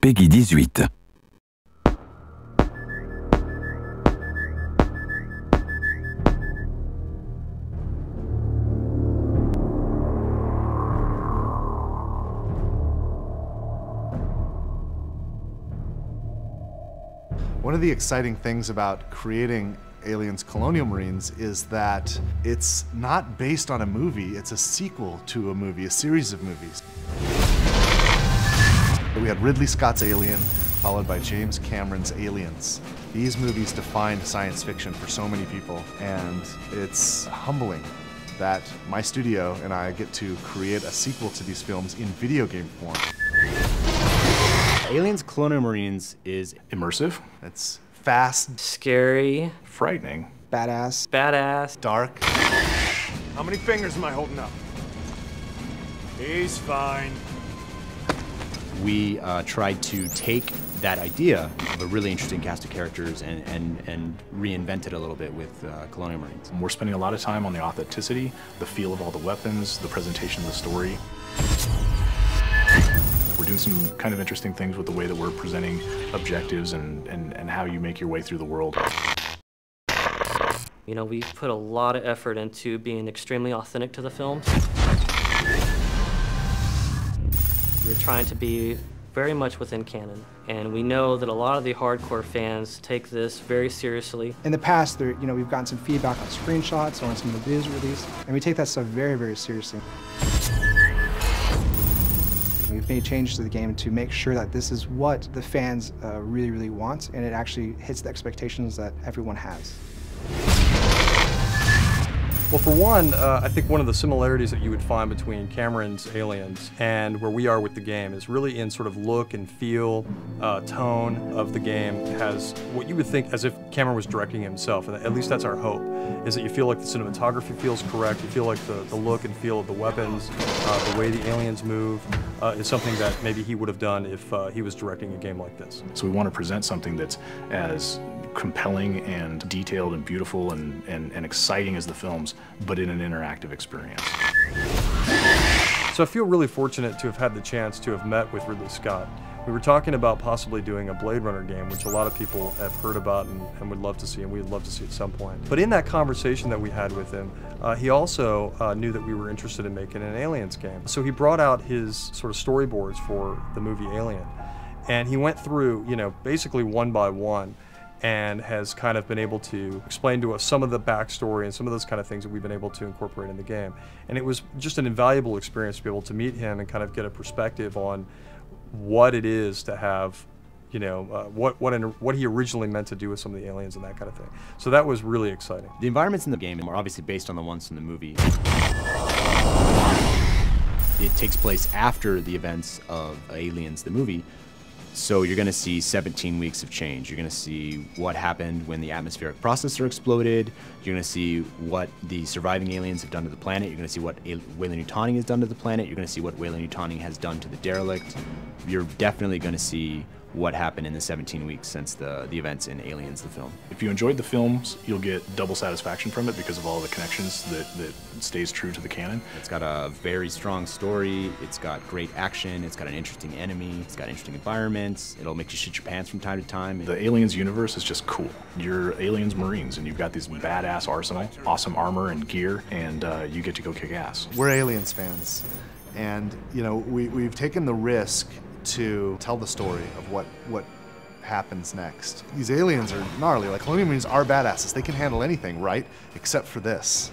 Peggy 18. One of the exciting things about creating Aliens Colonial Marines is that it's not based on a movie, it's a sequel to a movie, a series of movies. We had Ridley Scott's Alien, followed by James Cameron's Aliens. These movies defined science fiction for so many people, and it's humbling that my studio and I get to create a sequel to these films in video game form. Aliens Colonial Marines is immersive. It's fast, scary, frightening, badass, dark. How many fingers am I holding up? He's fine. we tried to take that idea of a really interesting cast of characters and reinvent it a little bit with Colonial Marines. We're spending a lot of time on the authenticity, the feel of all the weapons, the presentation of the story. We're doing some kind of interesting things with the way that we're presenting objectives and how you make your way through the world. You know, we've put a lot of effort into being extremely authentic to the films. We're trying to be very much within canon, and we know that a lot of the hardcore fans take this very seriously. In the past, we've gotten some feedback on screenshots or on some of the news release, and we take that stuff very, very seriously. We've made changes to the game to make sure that this is what the fans really, really want, and it actually hits the expectations that everyone has. Well, for one, I think one of the similarities that you would find between Cameron's Aliens and where we are with the game is really in sort of look and feel, tone of the game. It has what you would think as if Cameron was directing himself, and at least that's our hope, is that you feel like the cinematography feels correct, you feel like the look and feel of the weapons, the way the aliens move, is something that maybe he would have done if he was directing a game like this. So we want to present something that's as compelling and detailed and beautiful and exciting as the films, but in an interactive experience. So I feel really fortunate to have had the chance to have met with Ridley Scott. We were talking about possibly doing a Blade Runner game, which a lot of people have heard about and would love to see, and we'd love to see at some point. But in that conversation that we had with him, he also knew that we were interested in making an Aliens game. So he brought out his sort of storyboards for the movie Alien, and he went through, basically one by one, and has kind of been able to explain to us some of the backstory and some of those kind of things that we've been able to incorporate in the game. And it was just an invaluable experience to be able to meet him and kind of get a perspective on what it is to have, what he originally meant to do with some of the aliens and that kind of thing. So that was really exciting. The environments in the game are obviously based on the ones in the movie. It takes place after the events of Aliens, the movie. So you're going to see 17 weeks of change. You're going to see what happened when the atmospheric processor exploded. You're going to see what the surviving aliens have done to the planet. You're going to see what Weyland-Yutani has done to the planet. You're going to see what Weyland-Yutani has done to the derelict. You're definitely going to see what happened in the 17 weeks since the events in Aliens, the film. If you enjoyed the films, you'll get double satisfaction from it because of all the connections that stays true to the canon. It's got a very strong story, it's got great action, it's got an interesting enemy, it's got interesting environments, it'll make you shit your pants from time to time. The Aliens universe is just cool. You're Aliens Marines and you've got this badass arsenal, awesome armor and gear, and you get to go kick ass. We're Aliens fans, and we've taken the risk to tell the story of what happens next. These aliens are gnarly. Like, Colonial Marines are badasses. They can handle anything, right? Except for this.